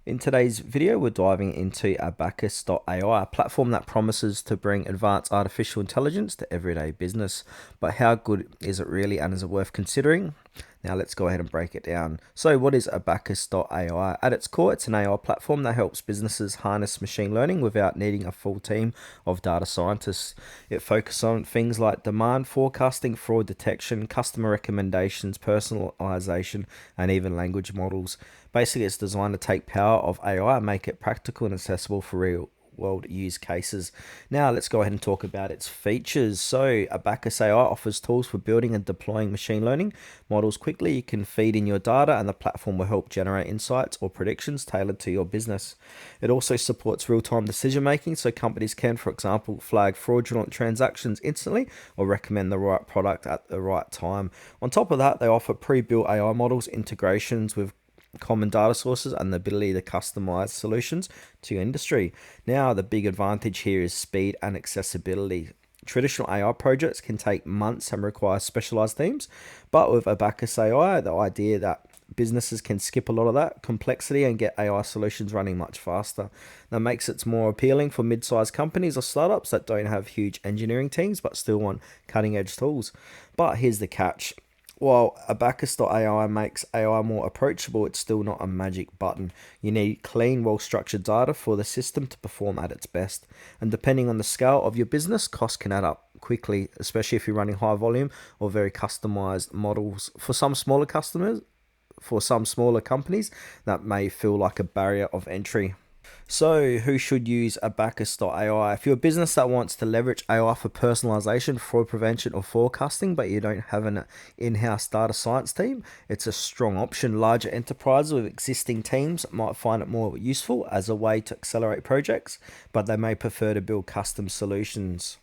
In today's video, we're diving into Abacus AI, a platform that promises to bring advanced artificial intelligence to everyday business. But how good is it really, and is it worth considering? Now let's go ahead and break it down. So what is Abacus AI? At its core, it's an AI platform that helps businesses harness machine learning without needing a full team of data scientists. It focuses on things like demand forecasting, fraud detection, customer recommendations, personalization, and even language models. Basically, it's designed to take power of AI and make it practical and accessible for real world use cases. Now let's go ahead and talk about its features. So Abacus AI offers tools for building and deploying machine learning models quickly. You can feed in your data and the platform will help generate insights or predictions tailored to your business. It also supports real-time decision making, so companies can, for example, flag fraudulent transactions instantly or recommend the right product at the right time. On top of that, they offer pre-built AI models, integrations with common data sources, and the ability to customize solutions to your industry. Now, the big advantage here is speed and accessibility. Traditional AI projects can take months and require specialized teams, but with Abacus AI, the idea that businesses can skip a lot of that complexity and get AI solutions running much faster. That makes it more appealing for mid-sized companies or startups that don't have huge engineering teams but still want cutting-edge tools. But here's the catch. While Abacus AI makes AI more approachable, it's still not a magic button. You need clean, well-structured data for the system to perform at its best. And depending on the scale of your business, costs can add up quickly, especially if you're running high volume or very customized models. For some smaller companies, that may feel like a barrier of entry. So, who should use Abacus AI? If you're a business that wants to leverage AI for personalization, fraud prevention, or forecasting, but you don't have an in-house data science team, it's a strong option. Larger enterprises with existing teams might find it more useful as a way to accelerate projects, but they may prefer to build custom solutions.